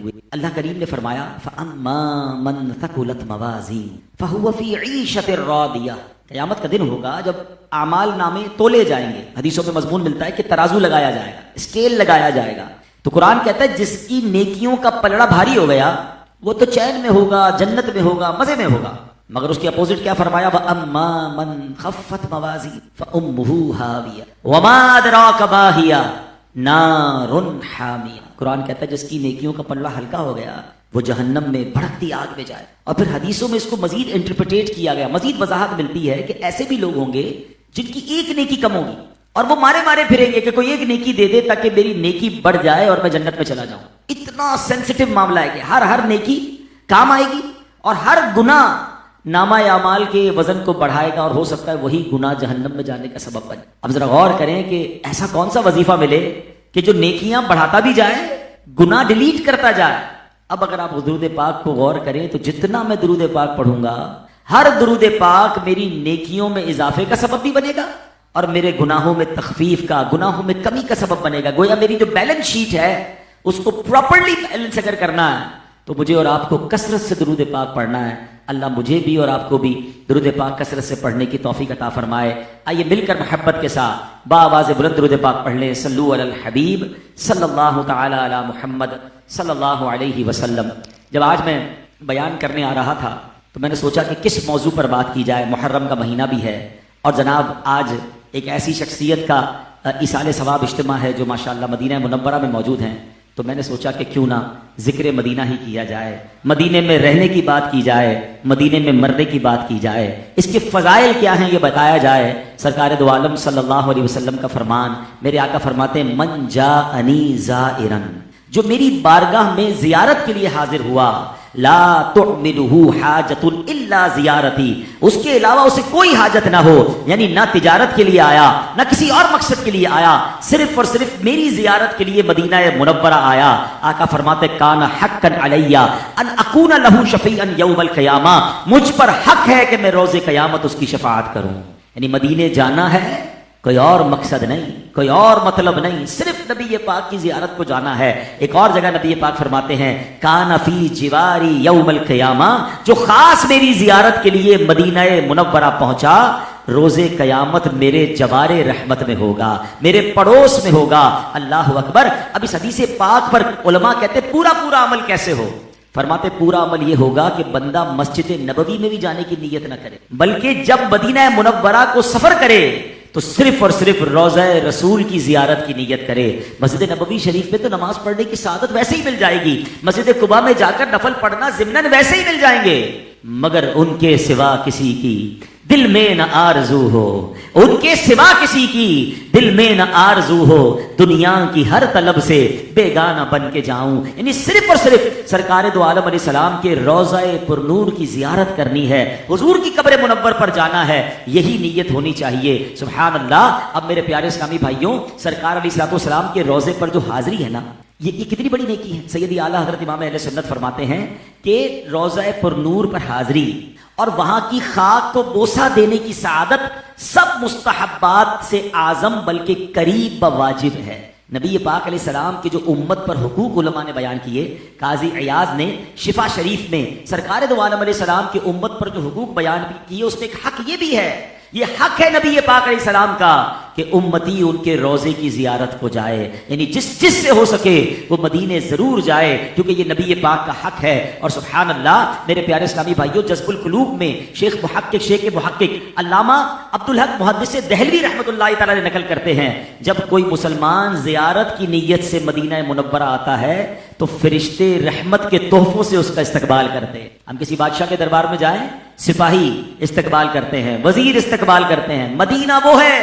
ہوئے اللہ کریم نے فرمایا فَأَمَّا مَنْ ثَقُلَتْ مَوَازِينُهُ فَهُوَ فِي عِيشَةٍ رَاضِيَةٍ، قیامت کا دن ہوگا جب اعمال نامے تولے جائیں گے. حدیثوں میں مضمون ملتا ہے کہ ترازو لگایا جائے گا، اسکیل لگایا جائے گا. تو قرآن کہتا ہے جس کی نیکیوں کا پلڑا بھاری ہو گیا وہ تو چین میں ہوگا، جنت میں ہوگا، مزے میں ہوگا. مگر اس کی اپوزٹ کیا فرمایا؟ وَأَمَّا مَنْ خَفَّتْ مَوَازِينُهُ فَأُمُّهُ هَاوِيَةٌ وَمَا أَدْرَاكَ مَا هِيَ نَارٌ حَامِيَةٌ. قرآن کہتا ہے جس کی نیکیوں کا پلڑا ہلکا ہو گیا وہ جہنم میں بھڑکتی آگ میں جائے. اور پھر حدیثوں میں اس کو مزید انٹرپریٹ کیا گیا، مزید وضاحت ملتی ہے کہ ایسے بھی لوگ ہوں گے جن کی ایک نیکی کم ہوگی اور وہ مارے مارے پھریں گے کہ کوئی ایک نیکی دے دے تاکہ میری نیکی بڑھ جائے اور میں جنت میں چلا جاؤں. اتنا سینسٹیو معاملہ ہے کہ ہر نیکی کام آئے گی اور ہر گناہ نامہ اعمال کے وزن کو بڑھائے گا اور ہو سکتا ہے وہی گناہ جہنم میں جانے کا سبب بنے. اب ذرا غور کریں کہ ایسا کون سا وظیفہ ملے کہ جو نیکیاں بڑھاتا بھی جائے گناہ ڈیلیٹ کرتا جائے. اب اگر آپ درود پاک کو غور کریں تو جتنا میں درود پاک پڑھوں گا ہر درود پاک میری نیکیوں میں اضافے کا سبب بھی بنے گا اور میرے گناہوں میں تخفیف کا، گناہوں میں کمی کا سبب بنے گا. گویا میری جو بیلنس شیٹ ہے اس کو پراپرلی بیلنس اگر کرنا ہے تو مجھے اور آپ کو کثرت سے درود پاک پڑھنا ہے. اللہ مجھے بھی اور آپ کو بھی درود پاک کثرت سے پڑھنے کی توفیق عطا فرمائے. آئیے مل کر محبت کے ساتھ بآواز بلند درود پاک پڑھ لیں. صلو علی الحبیب صلی اللہ تعالی علی محمد صلی اللہ علیہ وسلم. جب آج میں بیان کرنے آ رہا تھا تو میں نے سوچا کہ کس موضوع پر بات کی جائے. محرم کا مہینہ بھی ہے اور جناب آج ایک ایسی شخصیت کا ایصال ثواب اجتماع ہے جو ماشاءاللہ مدینہ منورہ میں موجود ہیں. تو میں نے سوچا کہ کیوں نہ ذکر مدینہ ہی کیا جائے، مدینے میں رہنے کی بات کی جائے، مدینے میں مرنے کی بات کی جائے، اس کے فضائل کیا ہیں یہ بتایا جائے. سرکار دو عالم صلی اللہ علیہ وسلم کا فرمان، میرے آقا فرماتے ہیں من جاءنی زائرا، جو میری بارگاہ میں زیارت کے لیے حاضر ہوا، لا تعملہ حاجت الا زیارتی، اس کے علاوہ اسے کوئی حاجت نہ ہو، یعنی نہ تجارت کے لیے آیا نہ کسی اور مقصد کے لیے آیا، صرف اور صرف میری زیارت کے لیے مدینہ منورہ آیا. آقا فرماتے کان حقا علی ان اکون لہ شفیعا یوم القیامہ، مجھ پر حق ہے کہ میں روز قیامت اس کی شفاعت کروں. یعنی مدینے جانا ہے، کوئی اور مقصد نہیں، کوئی اور مطلب نہیں، صرف نبی پاک کی زیارت کو جانا ہے. ایک اور جگہ نبی پاک فرماتے ہیں کان فی جواری یوم القیامہ، جو خاص میری زیارت کے لیے مدینہ منورہ پہنچا روز قیامت میرے جوار رحمت میں ہوگا، میرے پڑوس میں ہوگا. اللہ اکبر. اب اس حدیث پاک پر علماء کہتے پورا عمل کیسے ہو؟ فرماتے پورا عمل یہ ہوگا کہ بندہ مسجد نبوی میں بھی جانے کی نیت نہ کرے، بلکہ جب مدینہ منورہ کو سفر کرے تو صرف اور صرف روضہ رسول کی زیارت کی نیت کرے. مسجد نبوی شریف میں تو نماز پڑھنے کی سعادت ویسے ہی مل جائے گی، مسجد قباء میں جا کر نفل پڑھنا ضمناً ویسے ہی مل جائیں گے، مگر ان کے سوا کسی کی دل میں نہ آرزو ہو، ان کے سوا کسی کی دل میں نہ آرزو ہو دنیا کی ہر طلب سے بیگانہ بن کے جاؤں. یعنی صرف اور صرف سرکار دو عالم علیہ السلام کے روضہ پر نور کی زیارت کرنی ہے، حضور کی قبر منور پر جانا ہے، یہی نیت ہونی چاہیے. سبحان اللہ. اب میرے پیارے اسلامی بھائیوں، سرکار علیہ السلام کے روضے پر جو حاضری ہے نا، یہ کتنی بڑی نیکی ہے. سیدی اعلیٰ حضرت امام اہل سنت فرماتے ہیں کہ روضہ پر نور پر حاضری اور وہاں کی خاک کو بوسہ دینے کی سعادت سب مستحبات سے اعظم بلکہ قریب واجب ہے. نبی پاک علیہ السلام کی جو امت پر حقوق علماء نے بیان کیے، قاضی عیاض نے شفا شریف میں سرکار دو عالم علیہ السلام کی امت پر جو حقوق بیان کیے اس میں ایک حق یہ بھی ہے، یہ حق ہے نبی پاک علیہ السلام کا کہ امتی ان کے روزے کی زیارت کو جائے. یعنی جس سے ہو سکے وہ مدینے ضرور جائے کیونکہ یہ نبی پاک کا حق ہے. اور سبحان اللہ میرے پیارے اسلامی بھائیوں، جذب القلوب میں شیخ محقق علامہ عبدالحق محدث دہلوی رحمۃ اللہ تعالی نے نقل کرتے ہیں جب کوئی مسلمان زیارت کی نیت سے مدینہ منورہ آتا ہے تو فرشتے رحمت کے تحفوں سے اس کا استقبال کرتے ہیں. ہم کسی بادشاہ کے دربار میں جائیں، سپاہی استقبال کرتے ہیں، وزیر استقبال کرتے ہیں. مدینہ وہ ہے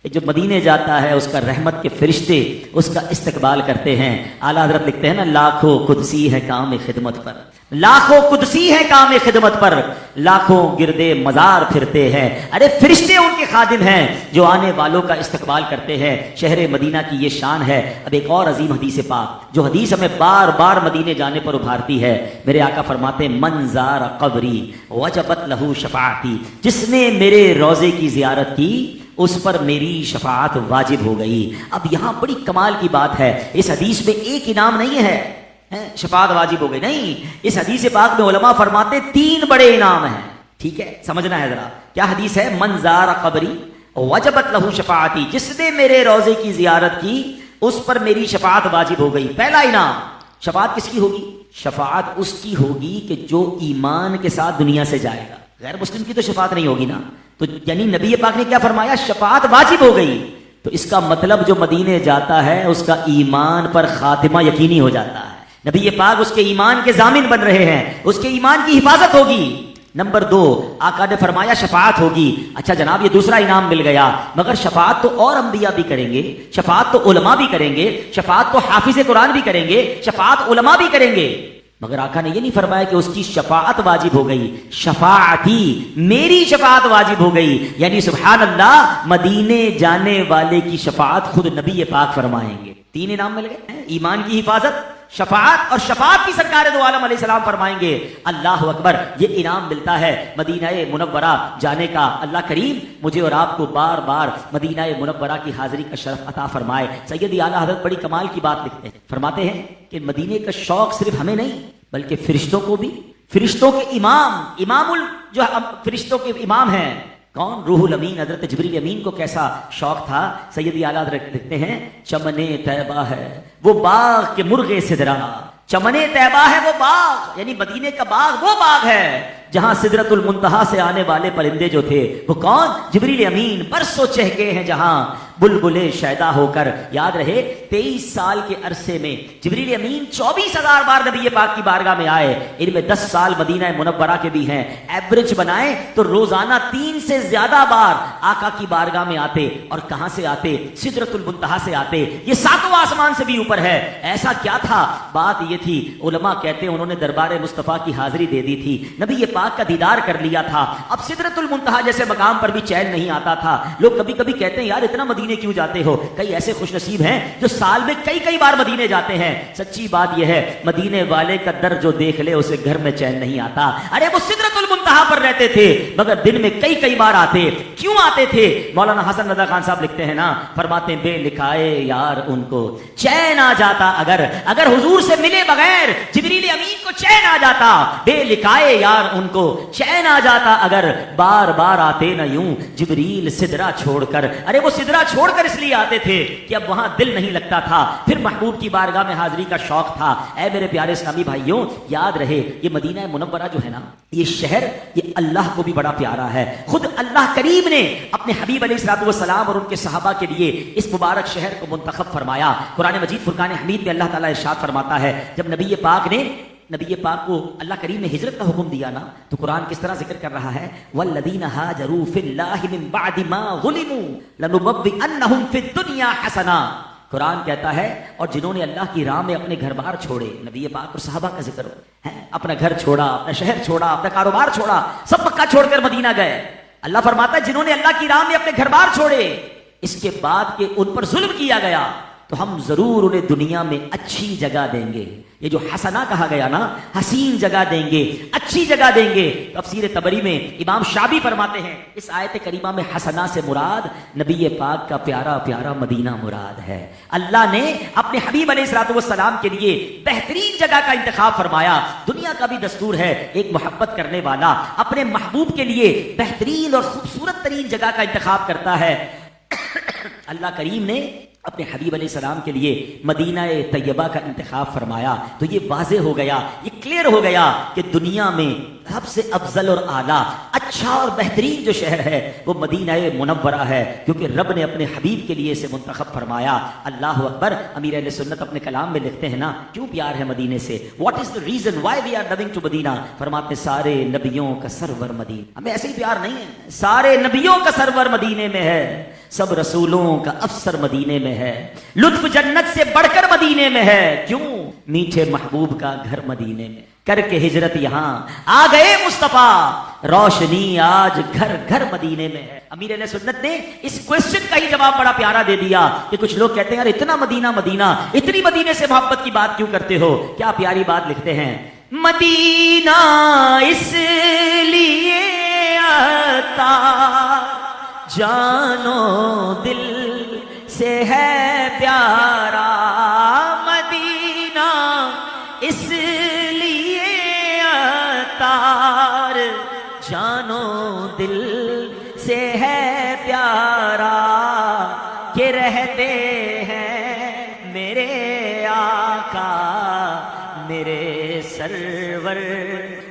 کہ جو مدینے جاتا ہے اس کا رحمت کے فرشتے اس کا استقبال کرتے ہیں. اعلیٰ حضرت لکھتے ہیں نا، لاکھوں قدسی ہے کام خدمت پر، لاکھوں قدسی ہے کام خدمت پر، لاکھوں گردے مزار پھرتے ہیں. ارے فرشتے ان کے خادم ہیں جو آنے والوں کا استقبال کرتے ہیں. شہر مدینہ کی یہ شان ہے. اب ایک اور عظیم حدیث پاک جو حدیث ہمیں بار بار مدینے جانے پر ابھارتی ہے. میرے آقا فرماتے ہیں من زار قبری وجبت لہو شفاعتی، جس نے میرے روضے کی زیارت کی اس پر میری شفاعت واجب ہو گئی. اب یہاں بڑی کمال کی بات ہے، اس حدیث میں ایک انعام نہیں ہے، شفاعت واجب ہو گئی. نہیں، اس حدیث پاک میں علماء فرماتے 3 بڑے انعام ہیں. ٹھیک ہے، سمجھنا ہے ذرا. کیا حدیث ہے؟ من زار قبری وجبت لہ شفاعتی، جس نے میرے روضے کی زیارت کی اس پر میری شفاعت واجب ہو گئی. پہلا انعام. شفاعت کس کی ہوگی؟ شفاعت اس کی ہوگی کہ جو ایمان کے ساتھ دنیا سے جائے گا. غیر مسلم کی تو شفاعت نہیں ہوگی نا. تو یعنی نبی پاک نے کیا فرمایا؟ شفاعت واجب ہو گئی. تو اس کا مطلب جو مدینے جاتا ہے اس کا ایمان پر خاتمہ یقینی ہو جاتا ہے. نبی پاک اس کے ایمان کے ضامن بن رہے ہیں، اس کے ایمان کی حفاظت ہوگی. نمبر 2، آقا نے فرمایا شفاعت ہوگی. اچھا جناب، یہ دوسرا انعام مل گیا، مگر شفاعت تو اور انبیاء بھی کریں گے، شفاعت تو علماء بھی کریں گے، شفاعت تو حافظ قرآن بھی کریں گے، شفاعت علماء بھی کریں گے. مگر آقا نے یہ نہیں فرمایا کہ اس کی شفاعت واجب ہو گئی. شفاعتی، میری شفاعت واجب ہو گئی. یعنی سبحان اللہ، مدینے جانے والے کی شفاعت خود نبی پاک فرمائیں گے. 3 انعام مل گئے، ایمان کی حفاظت، شفاعت، اور شفاعت کی سرکار دو عالم علیہ السلام فرمائیں گے. اللہ اکبر. یہ انعام ملتا ہے مدینہ منورہ جانے کا. اللہ کریم مجھے اور آپ کو بار بار مدینہ منورہ کی حاضری کا شرف عطا فرمائے. سید اعلیٰ حضرت بڑی کمال کی بات لکھتے ہیں، فرماتے ہیں کہ مدینے کا شوق صرف ہمیں نہیں بلکہ فرشتوں کو بھی. فرشتوں کے امام جو فرشتوں کے امام ہیں کون؟ روح الامین حضرت جبریل امین کو کیسا شوق تھا. سیدی اعلیٰ لکھتے ہیں چمن طیبہ ہے وہ باغ کے مرغ سدرا. چمن طیبہ ہے وہ باغ، یعنی مدینے کا باغ وہ باغ ہے جہاں سدرت المنتہا سے آنے والے پرندے جو تھے وہ کون؟ جبریل امین. برسوں چہکے ہیں جہاں بلبلے شیدا ہو کر. یاد رہے 23 سال کے عرصے میں جبریل امین 24,000 بار نبی پاک کی بارگاہ میں آئے. ان میں 10 سال مدینہ منورہ کے بھی ہیں. ایوریج بنائیں تو روزانہ 3 سے زیادہ بار آقا کی بارگاہ میں آتے. اور کہاں سے آتے؟ سدرت المنتہا سے آتے. یہ 7واں آسمان سے بھی اوپر ہے. ایسا کیا تھا؟ بات یہ تھی، علماء کہتے ہیں انہوں نے دربار مصطفیٰ کی حاضری دے دی تھی، نبی پاک کا دیدار کر لیا تھا. اب سدرت المنتہا جیسے مقام پر بھی چین نہیں آتا تھا. لوگ کبھی کبھی کہتے ہیں یار اتنا مدینے کیوں جاتے ہو؟ کئی ایسے خوش نصیب ہیں جو سال میں کئی بار مدینے جاتے ہیں. سچی بات یہ ہے مدینے والے کا در جو دیکھ لے اسے گھر میں چین نہیں آتا. ارے وہ سدرت المنتہا پر رہتے تھے مگر دن میں کئی بار آتے. کیوں آتے تھے؟ مولانا حسن رضا خان صاحب لکھتے ہیں نا، فرماتے ہیں بے لکھائے یار ان کو چین آ جاتا اگر حضور سے ملے بغیر جبریل امین کو چین آ جاتا. بے لکھائے یار ان کو چین آ جاتا اگر بار بار آتے نہ یوں جبریل سدرا چھوڑ کر. ارے وہ سدرا چھوڑ کر اس لیے آتے تھے کہ اب وہاں دل نہیں لگتا تھا، پھر محبوب کی بارگاہ میں حاضری کا شوق تھا. اے میرے پیارے اسلامی بھائیوں، یاد رہے یہ مدینہ منورہ جو ہے نا، یہ شہر یہ اللہ کو بھی بڑا پیارا ہے. خود اللہ کریم نے اپنے حبیب علیہ الصلوۃ والسلام اور ان کے صحابہ کے لیے اس مبارک شہر کو منتخب فرمایا. قرآن مجید فرقان حمید میں اللہ تعالیٰ ارشاد فرماتا ہے جب نبی پاک کو اللہ کریم نے ہجرت کا حکم دیا نا تو قرآن کس طرح ذکر کر رہا ہے؟ والذین ہاجروا فی اللہ من بعد ما ظلموا لنبوئنہم فی الدنیا حسنا. قرآن کہتا ہے اور جنہوں نے اللہ کی راہ میں اپنے گھر بار چھوڑے، نبی پاک اور صحابہ کا ذکر ہے، اپنا گھر چھوڑا، اپنا شہر چھوڑا، اپنا کاروبار چھوڑا، سب مکہ چھوڑ کر مدینہ گئے. اللہ فرماتا ہے جنہوں نے اللہ کی راہ میں اپنے گھر بار چھوڑے اس کے بعد کہ ان پر ظلم کیا گیا تو ہم ضرور انہیں دنیا میں اچھی جگہ دیں گے. یہ جو حسنا کہا گیا نا، حسین جگہ دیں گے، اچھی جگہ دیں گے. تفسیر طبری میں امام شابی فرماتے ہیں اس آیت کریمہ میں حسنا سے مراد نبی پاک کا پیارا پیارا مدینہ مراد ہے. اللہ نے اپنے حبیب علیہ الصلوۃ والسلام کے لیے بہترین جگہ کا انتخاب فرمایا. دنیا کا بھی دستور ہے ایک محبت کرنے والا اپنے محبوب کے لیے بہترین اور خوبصورت ترین جگہ کا انتخاب کرتا ہے. اللہ کریم نے اپنے حبیب علیہ السلام کے لیے مدینہ طیبہ کا انتخاب فرمایا. تو یہ واضح ہو گیا، یہ کلیئر ہو گیا کہ دنیا میں سب سے افضل اور اعلیٰ اچھا اور بہترین جو شہر ہے وہ مدینہ منورہ ہے، کیونکہ رب نے اپنے حبیب کے لیے اسے منتخب فرمایا. اللہ اکبر. امیر اہل سنت اپنے کلام میں لکھتے ہیں نا کیوں پیار ہے مدینے سے، what is the reason why we are loving to Madina. فرماتے سارے نبیوں کا سرور مدینہ. ہمیں ایسے ہی پیار نہیں ہے، سارے نبیوں کا سرور مدینے میں ہے، سب رسولوں کا افسر مدینے میں ہے، لطف جنت سے بڑھ کر مدینے میں ہے. کیوں؟ میٹھے محبوب کا گھر مدینے میں. کر کے ہجرت یہاں آ گئے مصطفیٰ، روشنی آج گھر گھر مدینے میں ہے. امیر اہل سنت نے اس کوشچن کا ہی جواب بڑا پیارا دے دیا کہ کچھ لوگ کہتے ہیں یار اتنا مدینہ مدینہ، اتنی مدینے سے محبت کی بات کیوں کرتے ہو؟ کیا پیاری بات لکھتے ہیں. مدینہ اس لیے آتا جانو دل سے ہے پیارا، مدینہ دل سے ہے پیارا کہ رہتے ہیں میرے آقا میرے سرور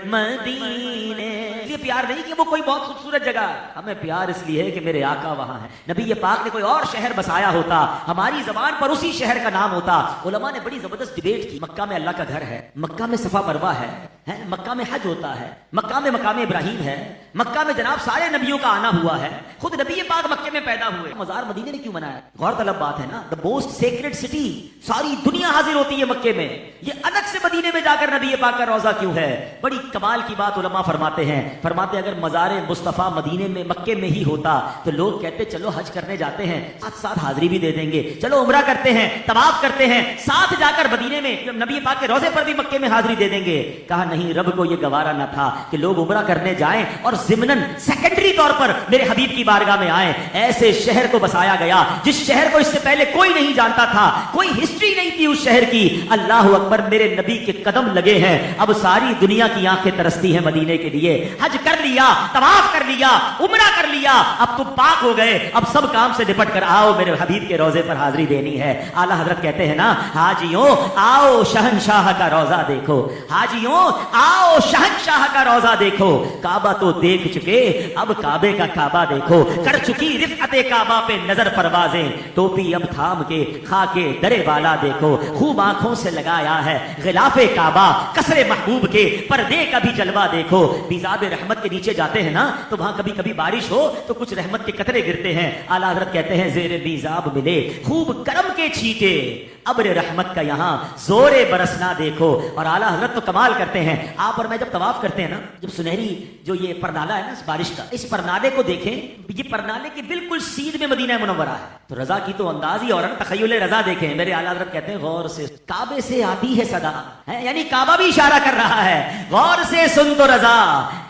مدینے. یہ پیار نہیں کہ وہ کوئی بہت خوبصورت جگہ ہے، ہمیں پیار اس لیے ہے کہ میرے آقا وہاں ہے. نبی پاک نے کوئی اور شہر بسایا ہوتا، ہماری زبان پر اسی شہر کا نام ہوتا. علماء نے بڑی زبردست ڈیبیٹ کی. مکہ میں اللہ کا گھر ہے، مکہ میں صفا مروہ ہے، مکہ میں حج ہوتا ہے، مکہ میں مقام ابراہیم ہے، مکہ میں جناب سارے نبیوں کا آنا ہوا ہے، خود نبی پاک مکے میں پیدا ہوئے. مزار مدینے نے کیوں بنایا؟ غور طلب بات ہے نا. دا موسٹ سیکرڈ سٹی، ساری دنیا حاضر ہوتی ہے مکے میں، یہ الگ سے مدینے میں جا کر نبی پاک کا روزہ کیوں ہے؟ بڑی کمال کی بات علماء فرماتے ہیں اگر مزار مصطفیٰ مدینے میں مکے میں ہی ہوتا تو لوگ کہتے چلو حج کرنے جاتے ہیں ساتھ ساتھ حاضری بھی دے دیں گے، چلو عمرہ کرتے ہیں طواف کرتے ہیں ساتھ جا کر مدینے میں نبی پاک کے روزے پر بھی مکے میں حاضری دے دیں گے. کہا نہیں، رب کو یہ گوارا نہ تھا کہ لوگ عمرہ کرنے جائیں اور ضمناً سیکنڈری طور پر میرے حبیب کی بارگاہ میں آئیں. ایسے شہر کو بسایا گیا جس شہر کو اس سے پہلے کوئی نہیں جانتا تھا، کوئی ہسٹری نہیں تھی اس شہر کی. اللہ اکبر، میرے نبی کے قدم لگے ہیں، اب ساری دنیا کی آنکھیں ترستی ہیں مدینے کے لیے. حج کر لیا، طواف کر لیا، عمرہ کر لیا، اب تم پاک ہو گئے، اب سب کام سے نپٹ کر آؤ میرے حبیب کے روزے پر حاضری دینی ہے. اعلیٰ حضرت کہتے ہیں نا، حاجیوں آؤ شہنشاہ کا روزہ دیکھو، حاجیوں آؤ شہنشاہ کا روزہ دیکھو. کعبہ تو دیکھ چکے، اب کعبے کا کعبہ دیکھو. کر چکی رفعت کعبہ پہ نظر پروازیں، ٹوپی اب تھام کے خاکے درے والا دیکھو. خوب آنکھوں سے لگایا ہے غلاف کعبہ، قصر محبوب کے پردے کا بھی جلوہ دیکھو. بیزاب رحمت کے نیچے جاتے ہیں نا تو وہاں کبھی کبھی بارش ہو تو کچھ رحمت کے قطرے گرتے ہیں. اعلیٰ حضرت کہتے ہیں زیر بیزاب ملے خوب کرم کے چھینٹے، ابر رحمت کا یہاں زور برسنا دیکھو. اور اعلیٰ حضرت تو کمال کرتے ہیں. آپ اور میں جب طواف کرتے ہیں نا، جب سنہری جو یہ پرنالہ ہے نا بارش کا، اس پرنالے کو دیکھیں، یہ پرنالے کی بالکل سیدھ میں مدینہ منورہ ہے. تو رضا کی تو انداز ہی اور تخیل رضا دیکھیں. میرے اعلیٰ حضرت کہتے ہیں غور سے کعبے سے آتی ہے صدا، یعنی کعبہ بھی اشارہ کر رہا ہے، غور سے سن تو رضا،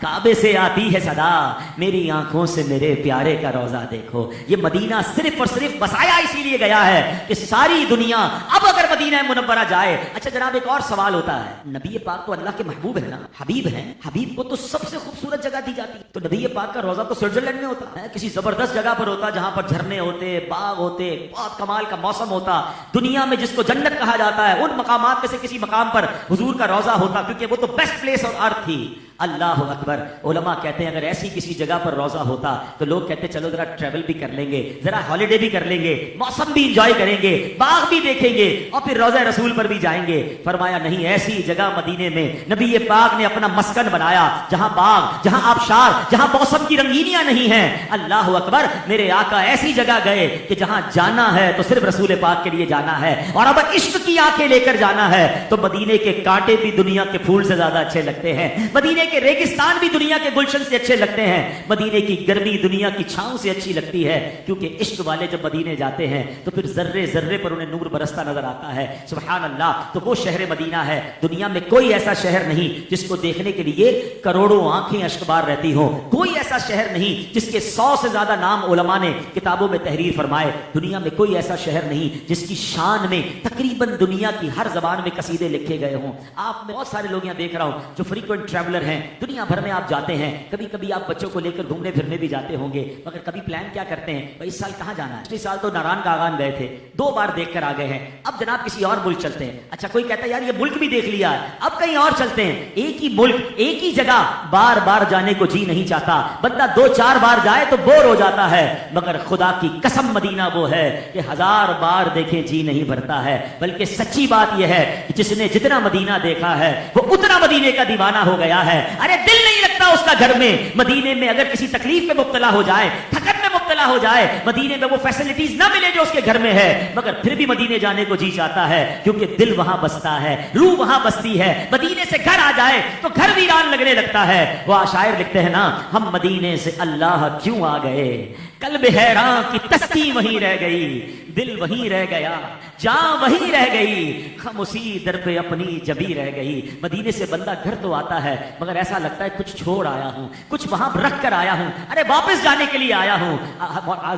کعبے سے آتی ہے صدا، میری آنکھوں سے میرے پیارے کا روزہ دیکھو. یہ مدینہ صرف اور صرف بسایا اسی لیے گیا ہے کہ ساری دنیا اب اگر مدینہ منورہ جائے. اچھا جناب، ایک اور سوال ہوتا ہے، نبی پاک تو اللہ کے محبوب ہے نا، حبیب ہیں، حبیب کو تو سب سے خوبصورت جگہ دی جاتی ہے. تو نبی پاک کا روزہ تو سوئٹزرلینڈ میں ہوتا ہے، کسی زبردست جگہ پر ہوتا جہاں پر جھرنے ہوتے، باغ ہوتے، بہت کمال کا موسم ہوتا. دنیا میں جس کو جنت کہا جاتا ہے ان مقامات میں سے کسی مقام پر حضور کا روزہ ہوتا، کیونکہ وہ تو بیسٹ پلیس آن ارتھ تھی. اللہ اکبر. علماء کہتے ہیں اگر ایسی کسی جگہ پر روزہ ہوتا تو لوگ کہتے چلو ذرا ٹریول بھی کر لیں گے، ذرا ہالیڈے بھی کر لیں گے، موسم بھی انجوائے کریں گے، باغ بھی دیکھیں گے اور پھر روزہ رسول پر بھی جائیں گے. فرمایا نہیں، ایسی جگہ مدینے میں نبی پاک نے اپنا مسکن بنایا جہاں باغ، جہاں آبشار، جہاں موسم کی رنگینیاں نہیں ہیں. اللہ اکبر. میرے آقا ایسی جگہ گئے کہ جہاں جانا ہے تو صرف رسول پاک کے لیے جانا ہے، اور اب عشق کی آنکھیں لے کر جانا ہے تو مدینے کے کانٹے بھی دنیا کے پھول سے زیادہ اچھے لگتے ہیں، مدینے کے ریگستان بھی دنیا کے گلشن سے اچھے لگتے ہیں، مدینے کی گرمی دنیا کی چھاؤں سے اچھی لگتی ہے. کیونکہ عشق والے جب مدینے جاتے ہیں تو پھر ذرے ذرے پر انہیں نور برستا نظر آتا ہے. سبحان اللہ. تو وہ شہر مدینہ ہے. دنیا میں کوئی ایسا شہر نہیں جس کو دیکھنے کے لیے کروڑوں آنکھیں اشکبار رہتی ہوں. کوئی ایسا شہر نہیں جس کے 100 سے زیادہ نام علماء نے کتابوں میں تحریر فرمائے. دنیا میں کوئی ایسا شہر نہیں جس کی شان میں تقریباً دنیا کی ہر زبان میں قصیدے لکھے گئے ہوں. آپ میں بہت سارے لوگ یہاں دیکھ رہا ہوں جو فریکوینٹ ٹریولر ہیں، دنیا بھر میں آپ جاتے ہیں، کبھی کبھی آپ بچوں کو لے کر گھومنے پھرنے بھی جاتے ہوں گے، مگر کبھی پلان کیا کرتے ہیں بھائی اس سال کہاں جانا ہے؟ پچھلے سال تو ناران کاغان گئے تھے، 2 بار دیکھ کر آ گئے ہیں، اب جناب کسی اور ملک چلتے ہیں. اچھا کوئی کہتا ہے یار یہ ملک بھی دیکھ لیا ہے، اب کہیں اور چلتے ہیں. ایک ہی ملک، ایک ہی جگہ بار بار جانے کو جی نہیں چاہتا. بندہ 2-4 بار جائے تو بور ہو جاتا ہے، مگر خدا کی قسم مدینہ وہ ہے کہ 1000 بار دیکھیں جی نہیں بھرتا ہے. بلکہ سچی بات یہ ہے کہ جس نے جتنا مدینہ دیکھا ہے وہ اتنا مدینے کا دیوانہ ہو گیا ہے. ارے دل نہیں لگتا اس کا گھر میں. مدینے میں اگر کسی تکلیف میں مبتلا ہو جائے، تھکن میں مبتلا ہو جائے، مدینے میں وہ فیسلٹیز نہ ملے جو اس کے گھر میں ہے، مگر پھر بھی مدینے جانے کو جی چاہتا ہے کیونکہ دل وہاں بستا ہے، روح وہاں بستی ہے. مدینے سے گھر آ جائے تو گھر ویران لگنے لگتا ہے. وہ شاعر لکھتے ہیں نا، ہم مدینے سے اللہ کیوں آ گئے، قلب حیران کی تسکی وہیں رہ گئی، دل وہیں رہ گیا، جان وہیں رہ گئی، ہم اسی در پہ اپنی جبی رہ گئی. مدینے سے بندہ گھر تو آتا ہے مگر ایسا لگتا ہے کچھ چھوڑ آیا ہوں، کچھ وہاں رکھ کر آیا ہوں، ارے واپس جانے کے لیے آیا ہوں.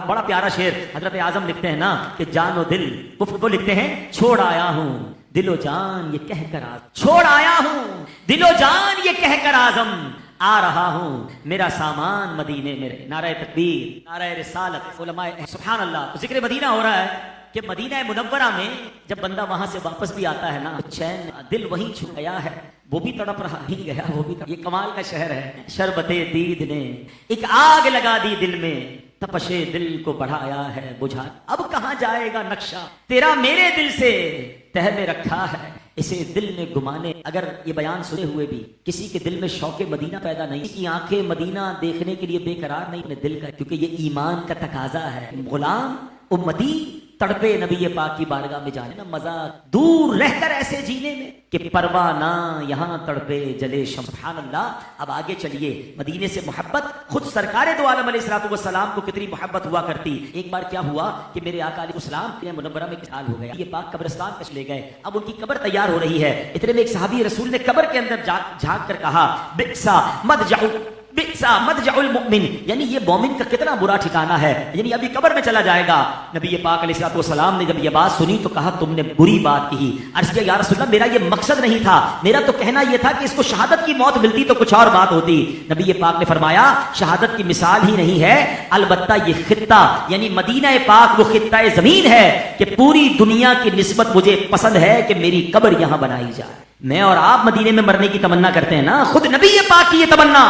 بڑا پیارا شعر حضرت اعظم لکھتے ہیں نا کہ جان و دل، وہ لکھتے ہیں چھوڑ آیا ہوں دل و جان یہ کہہ کر چھوڑ آیا ہوں دل و جان یہ کہہ کر اعظم، آ رہا ہوں، میرا سامان مدینے میں رہے۔ نعرہ تکبیر، نعرہ رسالت، علماء سبحان اللہ۔ ذکر مدینہ ہو رہا ہے کہ مدینہ منورہ میں جب بندہ وہاں سے واپس بھی آتا ہے نا، چین دل وہیں چھو گیا ہے، وہ بھی تڑپ رہا ہی گیا، وہ بھی یہ کمال کا شہر ہے۔ شربت دید نے ایک آگ لگا دی دل میں، تپش دل کو بڑھایا ہے بجھا، اب کہاں جائے گا نقشہ تیرا میرے دل سے تہ میں رکھا ہے اسے دل نے گمانے۔ اگر یہ بیان سنے ہوئے بھی کسی کے دل میں شوق مدینہ پیدا نہیں، کسی کی آنکھیں مدینہ دیکھنے کے لیے بے قرار نہیں، اپنے دل کا، کیونکہ یہ ایمان کا تقاضا ہے۔ غلام امتی تڑپے نبی پاک کی بارگاہ میں جانے، نا مزہ دور رہ کر ایسے جینے میں کہ پروانہ یہاں تڑپے جلے شمع۔ سبحان اللہ۔ اب آگے چلیے، مدینے سے محبت، خود سرکار دو عالم علیہ الصلوۃ والسلام کو کتنی محبت ہوا کرتی۔ ایک بار کیا ہوا کہ میرے آقا علیہ السلام منورہ میں حال ہو گیا، یہ پاک قبرستان تک لے گئے، اب ان کی قبر تیار ہو رہی ہے، اتنے میں ایک صحابی رسول نے قبر کے اندر جھانک کر کہا بئسا مدجع بئسا مدجع المؤمن، یعنی یہ مومن کا کتنا برا ٹھکانہ ہے، یعنی ابھی قبر میں چلا جائے گا۔ نبی پاک علیہ الصلوۃ والسلام نے جب یہ بات سنی تو کہا تم نے بری بات کہی۔ عرض کیا یا رسول اللہ میرا یہ مقصد نہیں تھا، میرا تو کہنا یہ تھا کہ اس کو شہادت کی موت ملتی تو کچھ اور بات ہوتی۔ نبی پاک نے فرمایا شہادت کی مثال ہی نہیں ہے، البتہ یہ خطہ یعنی مدینہ پاک وہ خطہ زمین ہے کہ پوری دنیا کی نسبت مجھے پسند ہے کہ میری قبر یہاں بنائی جائے۔ میں اور آپ مدینے میں مرنے کی تمنا کرتے ہیں نا، خود نبی پاک کی یہ تمنا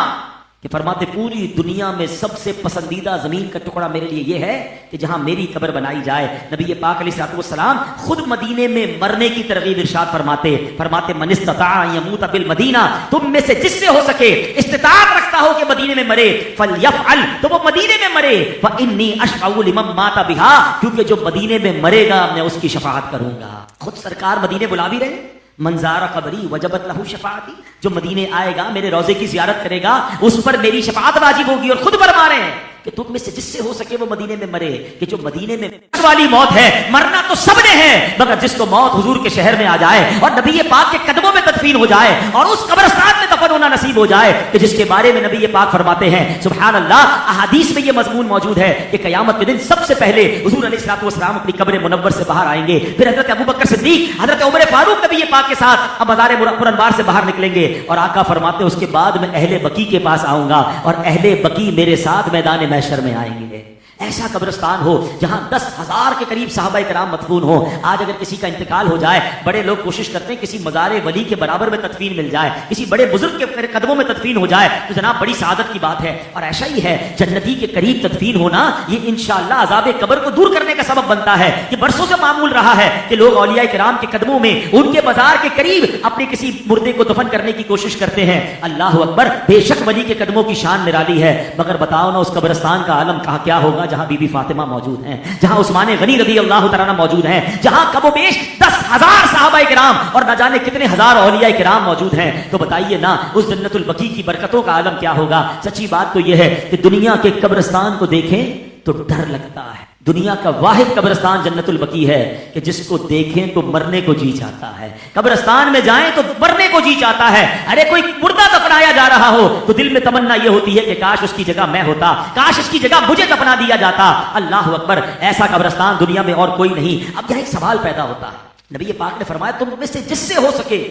کہ فرماتے پوری دنیا میں سب سے پسندیدہ زمین کا ٹکڑا میرے لیے یہ ہے کہ جہاں میری قبر بنائی جائے۔ نبی پاک علیہ الصلوۃ والسلام خود مدینے میں مرنے کی ترغیب ارشاد فرماتے من استطاع ان یموت بالمدینہ، تم میں سے جس سے ہو سکے استطاعت رکھتا ہو کہ مدینے میں مرے فلیفعل، تو وہ مدینے میں مرے، فانی اشفع لمن مات بها، کیونکہ جو مدینے میں مرے گا میں اس کی شفاعت کروں گا۔ خود سرکار مدینے بلا بھی رہے، من زار قبری وجبت لہ شفاعتی، جو مدینے آئے گا میرے روزے کی زیارت کرے گا اس پر میری شفاعت واجب ہوگی۔ اور خود فرما رہے ہیں کہ تم میں سے جس سے ہو سکے وہ مدینے میں مرے، کہ جو مدینے میں والی موت ہے، مرنا تو سب نے ہے، مگر جس کو موت حضور کے شہر میں آ جائے اور نبی پاک کے قدموں میں تدفین ہو جائے اور اس قبرستان میں دفن ہونا نصیب ہو جائے کہ جس کے بارے میں نبی پاک فرماتے ہیں سبحان اللہ، احادیث میں یہ مضمون موجود ہے کہ قیامت کے دن سب سے پہلے حضور علیہ الصلوۃ والسلام اپنی قبر منور سے باہر آئیں گے، پھر حضرت ابوبکر صدیق، حضرت عمر فاروق نبی پاک کے ساتھ اب مزار پرانوار سے باہر نکلیں گے، اور آقا فرماتے ہیں اس کے بعد میں اہل بقیع کے پاس آؤں گا اور اہل بقیع میرے ساتھ میدان محشر میں آئیں گے۔ ایسا قبرستان ہو جہاں 10,000 کے قریب صحابہ کرام مدفون ہو۔ آج اگر کسی کا انتقال ہو جائے، بڑے لوگ کوشش کرتے ہیں کسی مزار ولی کے برابر میں تدفین مل جائے، کسی بڑے بزرگ کے قدموں میں تدفین ہو جائے تو جناب بڑی سعادت کی بات ہے۔ اور ایسا ہی ہے جنتی کے قریب تدفین ہونا، یہ انشاءاللہ عذاب قبر کو دور کرنے کا سبب بنتا ہے۔ یہ برسوں سے معمول رہا ہے کہ لوگ اولیاء کرام کے قدموں میں، ان کے مزار کے قریب اپنے کسی مردے کو دفن کرنے کی کوشش کرتے ہیں۔ اللہ اکبر، بے شک ولی کے قدموں کی شان نرالی ہے، مگر بتاؤ نا اس قبرستان کا عالم کہاں کیا ہوگا جہاں بی بی فاطمہ موجود ہیں، جہاں عثمان غنی رضی اللہ تعالیٰ عنہ موجود ہیں، جہاں کم و بیش 10,000 صحابہ کرام اور نہ جانے کتنے ہزار اولیاء کرام موجود ہیں۔ تو بتائیے نا اس جنت البقیع کی برکتوں کا عالم کیا ہوگا۔ سچی بات تو یہ ہے کہ دنیا کے قبرستان کو دیکھیں تو ڈر لگتا ہے۔ دنیا کا واحد قبرستان جنت البقیع ہے کہ جس کو دیکھیں تو مرنے کو جی چاہتا ہے، قبرستان میں جائیں تو مرنے کو جی چاہتا ہے۔ ارے کوئی مردہ دفنایا جا رہا ہو تو دل میں تمنا یہ ہوتی ہے کہ کاش اس کی جگہ میں ہوتا، کاش اس کی جگہ مجھے دفنا دیا جاتا۔ اللہ اکبر، ایسا قبرستان دنیا میں اور کوئی نہیں۔ اب یہاں ایک سوال پیدا ہوتا ہے، نبی پاک نے فرمایا تم میں سے جس سے ہو سکے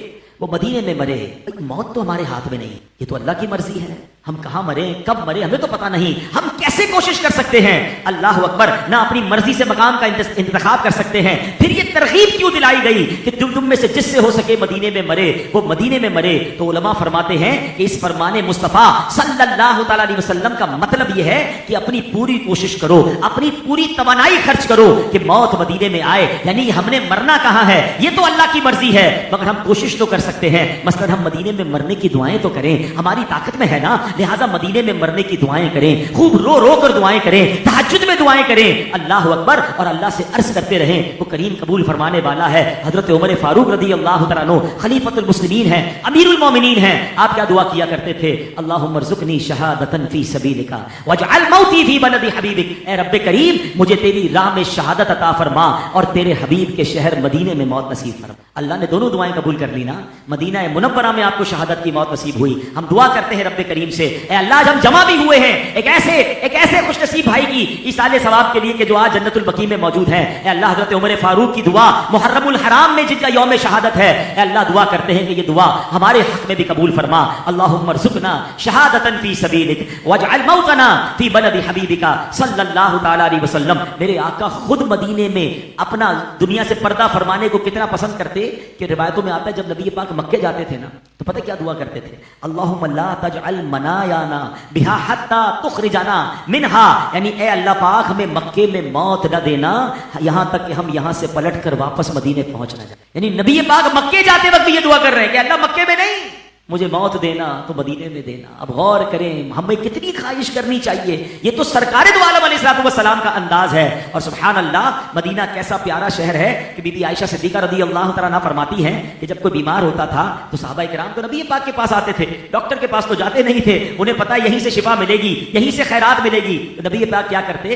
وہ مدینے میں مرے۔ موت تو ہمارے ہاتھ میں نہیں، یہ تو اللہ کی مرضی ہے، ہم کہاں مرے کب مرے ہمیں تو پتہ نہیں، ہم کیسے کوشش کر سکتے ہیں؟ اللہ اکبر، نہ اپنی مرضی سے مقام کا انتخاب کر سکتے ہیں۔ پھر یہ ترغیب کیوں دلائی گئی کہ تم میں سے جس سے ہو سکے مدینے میں مرے، وہ مدینے میں مرے؟ تو علماء فرماتے ہیں کہ اس فرمان مصطفیٰ صلی اللہ تعالیٰ علیہ وسلم کا مطلب یہ ہے کہ اپنی پوری کوشش کرو، اپنی پوری توانائی خرچ کرو کہ موت مدینے میں آئے۔ یعنی ہم نے مرنا کہاں ہے، یہ تو اللہ کی مرضی ہے، مگر ہم کوشش تو کر سکتے ہیں۔ مثلا ہم مدینے میں مرنے کی دعائیں تو کریں، ہماری طاقت میں ہے نا، لہٰذا مدینے میں مرنے کی دعائیں کریں، خوب رو رو کر دعائیں کریں، تہجد میں دعائیں کریں، اللہ اکبر، اور اللہ سے عرض کرتے رہیں، وہ کریم قبول فرمانے والا ہے۔ حضرت عمر فاروق رضی اللہ تعالیٰ عنہ خلیفۃ المسلمین ہیں، امیر المومنین ہیں، آپ کیا دعا کیا کرتے تھے؟ اللہم ارزقنی شہادۃ فی سبیلک واجعل موتی فی بلد حبیبک، اے رب کریم مجھے تیری راہ میں شہادت عطا فرما اور تیرے حبیب کے شہر مدینے میں موت نصیب فرما۔ اللہ نے دونوں دعائیں قبول کر لی نا، مدینہ منورہ میں آپ کو شہادت کی موت نصیب ہوئی۔ ہم دعا کرتے ہیں رب کریم سے سے. اے اللہ آج ہم جمع بھی ہوئے ہیں ایک ایسے خوش نصیب بھائی کی ایصال ثواب کے لیے کہ جو آج جنت البقیع میں موجود ہیں. اے اللہ حضرت عمر فاروق کی دعا محرم الحرام میں جن کا یوم شہادت ہے, اے اللہ دعا کرتے ہیں کہ یہ دعا ہمارے حق میں بھی قبول فرما. اللہم ارزقنا شہادتا فی سبیلک واجعل موتنا فی بلد حبیبک صلی اللہ تعالی علیہ وسلم. میرے آقا خود مدینے میں اپنا دنیا سے پردہ فرمانے کو کتنا پسند کرتے کہ روایتوں میں آتا ہے جب نبی پاک مکے جاتے تھے نا تو پتہ کیا دعا کرتے تھے, اللہم لا تجعل منایانا بہا حتی تخرجنا منہا, یعنی اے اللہ پاک ہمیں مکے میں موت نہ دینا یہاں تک کہ ہم یہاں سے پلٹ کر واپس مدینے پہنچ نہ جائیں. یعنی نبی پاک مکے جاتے وقت بھی یہ دعا کر رہے ہیں کہ اللہ مکے میں نہیں, مجھے موت دینا تو مدینے میں دینا. اب غور کریں ہمیں کتنی خواہش کرنی چاہیے. یہ تو سرکار دو عالم علیہ الصلوۃ والسلام کا انداز ہے. اور سبحان اللہ مدینہ کیسا پیارا شہر ہے کہ بی بی عائشہ صدیقہ رضی اللہ تعالیٰ عنہا فرماتی ہیں کہ جب کوئی بیمار ہوتا تھا تو صحابہ کرام تو نبی پاک کے پاس آتے تھے, ڈاکٹر کے پاس تو جاتے نہیں تھے, انہیں پتا یہیں سے شفا ملے گی, یہیں سے خیرات ملے گی. تو نبی پاک کیا کرتے,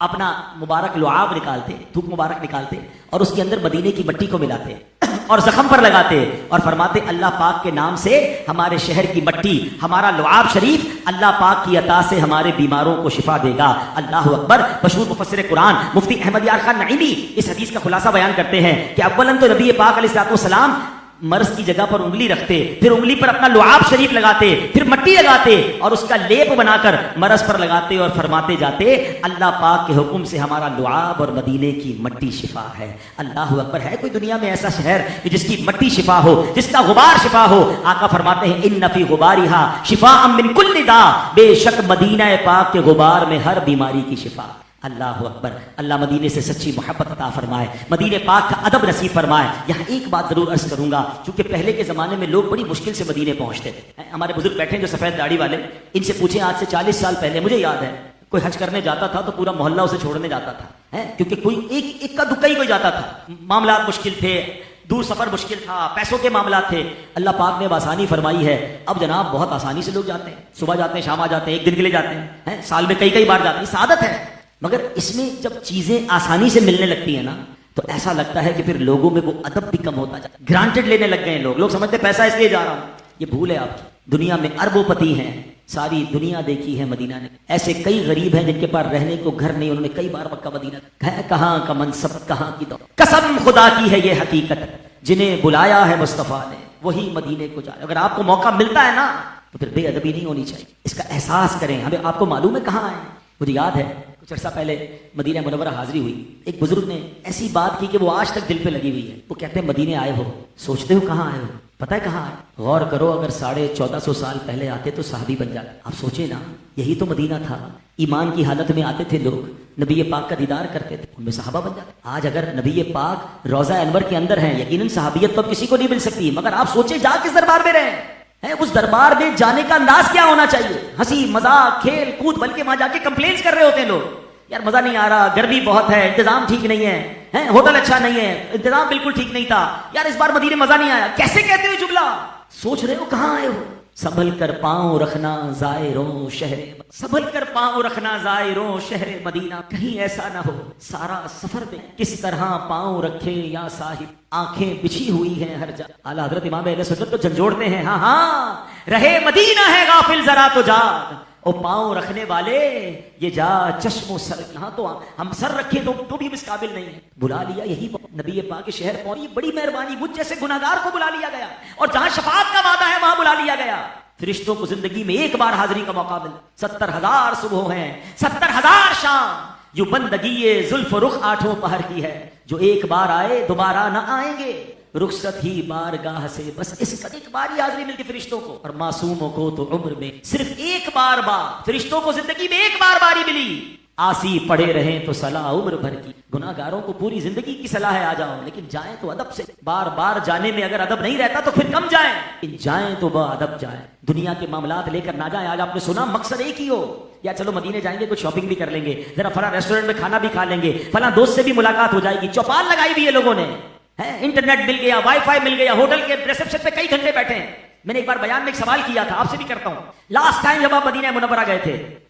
اپنا مبارک لعاب نکالتے, تھوک مبارک نکالتے اور اس کے اندر مدینے کی مٹی کو ملاتے اور زخم پر لگاتے اور فرماتے اللہ پاک کے نام سے ہمارے شہر کی مٹی, ہمارا لعاب شریف اللہ پاک کی عطا سے ہمارے بیماروں کو شفا دے گا. اللہ اکبر. مشہور مفسر قرآن مفتی احمد یار خان نعیمی اس حدیث کا خلاصہ بیان کرتے ہیں کہ اولاً تو نبی پاک علیہ الصلوۃ والسلام مرض کی جگہ پر انگلی رکھتے, پھر انگلی پر اپنا لعاب شریف لگاتے, پھر مٹی لگاتے اور اس کا لیپ بنا کر مرض پر لگاتے اور فرماتے جاتے اللہ پاک کے حکم سے ہمارا لعاب اور مدینے کی مٹی شفا ہے. اللہ اکبر. ہے کوئی دنیا میں ایسا شہر کہ جس کی مٹی شفا ہو, جس کا غبار شفا ہو؟ آقا فرماتے ہیں ان فی غبارہا شفاء من کل داء, بے شک مدینہ پاک کے غبار میں ہر بیماری کی شفا. اللہ اکبر. اللہ مدینے سے سچی محبت عطا فرمائے, مدینے پاک کا ادب نصیب فرمائے. یہاں ایک بات ضرور عرض کروں گا, کیونکہ پہلے کے زمانے میں لوگ بڑی مشکل سے مدینے پہنچتے تھے. ہمارے بزرگ بیٹھے جو سفید داڑھی والے, ان سے پوچھیں آج سے 40 سال پہلے, مجھے یاد ہے کوئی حج کرنے جاتا تھا تو پورا محلہ اسے چھوڑنے جاتا تھا, کیونکہ کوئی ایک کا دکا ہی کوئی جاتا تھا. معاملات مشکل تھے, دور سفر مشکل تھا, پیسوں کے معاملات تھے. اللہ پاک نے آسانی فرمائی ہے. اب جناب بہت آسانی سے لوگ جاتے ہیں, صبح جاتے ہیں, شام آ جاتے ہیں, ایک دن کے لیے جاتے ہیں, سال میں کئی بار جاتے ہیں. سعادت ہے. مگر اس میں جب چیزیں آسانی سے ملنے لگتی ہیں نا تو ایسا لگتا ہے کہ پھر لوگوں میں وہ ادب بھی کم ہوتا جاتا ہے. گرانٹڈ لینے لگ گئے ہیں لوگ سمجھتے ہیں پیسہ اس لیے جا رہا ہوں. یہ بھول ہے آپ کی. دنیا میں اربوں پتی ہیں, ساری دنیا دیکھی ہے مدینہ نے. ایسے کئی غریب ہیں جن کے پاس رہنے کو گھر نہیں, انہوں نے کئی بار مکہ مدینہ ہے. کہاں کا منصب کہاں کی دولت, قسم خدا کی ہے یہ حقیقت, جنہیں بلایا ہے مصطفیٰ نے وہی مدینے کو جائے. اگر آپ کو موقع ملتا ہے نا تو پھر بے ادبی نہیں ہونی چاہیے. اس کا احساس کریں. ہمیں آپ کو معلوم ہے کہاں آئے. مجھے یاد ہے کچھ عرصہ پہلے مدینہ منورہ حاضری ہوئی, ایک بزرگ نے ایسی بات کی کہ وہ آج تک دل پہ لگی ہوئی ہے. وہ کہتے ہیں مدینے آئے ہو, سوچتے ہو کہاں آئے ہو, پتہ ہے کہاں آئے؟ غور کرو, اگر 1450 سال پہلے آتے تو صحابی بن جاتے. آپ سوچیں نا, یہی تو مدینہ تھا. ایمان کی حالت میں آتے تھے لوگ, نبی پاک کا دیدار کرتے تھے, ان میں صحابہ بن جاتے. آج اگر نبی پاک روضہ انور کے اندر ہیں, یقیناً صحابیت تو اب کسی کو نہیں مل سکتی, مگر آپ سوچیں جا کس دربار میں رہے ہیں. اس دربار میں جانے کا انداز کیا ہونا چاہیے؟ ہنسی مذاق کھیل کود, بلکہ وہاں جا کے کمپلینس کر رہے ہوتے ہیں لوگ, یار مزہ نہیں آ رہا, گرمی بہت ہے, انتظام ٹھیک نہیں ہے, ہوٹل اچھا نہیں ہے, انتظام بالکل ٹھیک نہیں تھا, یار اس بار مدینے مزہ نہیں آیا. کیسے کہتے ہو جملہ؟ سوچ رہے ہو کہاں آئے ہو. سنبھل کر پاؤں رکھنا زائروں شہر, سنبھل کر پاؤں رکھنا زائروں شہر مدینہ, کہیں ایسا نہ ہو سارا سفر میں کس طرح پاؤں رکھے یا صاحب, آنکھیں بچھی ہوئی ہیں ہر جا. اعلیٰ حضرت امام اہل سنت تو جھنجھوڑتے ہیں, ہاں رہے مدینہ ہے غافل ذرا تو جاگ, او پاؤں رکھنے والے یہ جا چشم و سر, یہاں تو ہم سر رکھے تو بھی اس قابل نہیں ہے. بلا لیا یہی نبی پاک کے شہر پہنچی, بڑی مہربانی, مجھ جیسے گناہگار کو بلا لیا گیا, اور جہاں شفاعت کا وعدہ ہے وہاں بلا لیا گیا. فرشتوں کو زندگی میں ایک بار حاضری کا موقع مل, 70,000 صبح ہیں, 70,000 شام, جو بندگی زلف رخ 8 پہر کی ہے, جو ایک بار آئے دوبارہ نہ آئیں گے, رخصت ہی بارگاہ سے بس اس کا ایک بار ہی حاضری ملتی فرشتوں کو. اور معصوموں کو تو عمر میں صرف ایک بار, فرشتوں کو زندگی میں ایک بار باری ملی. آسی پڑے رہیں تو صلاح عمر بھر کی, گناہگاروں کو پوری زندگی کی صلاح ہے آ جاؤ, لیکن جائیں تو ادب سے. بار بار جانے میں اگر ادب نہیں رہتا تو پھر کم جائیں, جائیں تو با ادب جائیں. دنیا کے معاملات لے کر نہ جائیں. آج آپ نے سنا مقصد ایک ہی ہو, یا چلو مدینے جائیں گے کچھ شاپنگ بھی کر لیں گے, ذرا فلاں ریسٹورنٹ میں کھانا بھی کھا لیں گے, فلاں دوست سے بھی ملاقات ہو جائے گی. چوپال لگائی ہوئی ہے لوگوں نے, انٹرنیٹ مل گیا, وائی فائی مل گیا, ہوٹل کے ریسپشن پہ کئی گھنٹے بیٹھے ہیں. میں نے ایک بار بیان میں ایک سوال کیا تھا, آپ سے بھی کرتا ہوں. لاسٹ ٹائم جب آپ مدینہ منورہ گئے تھے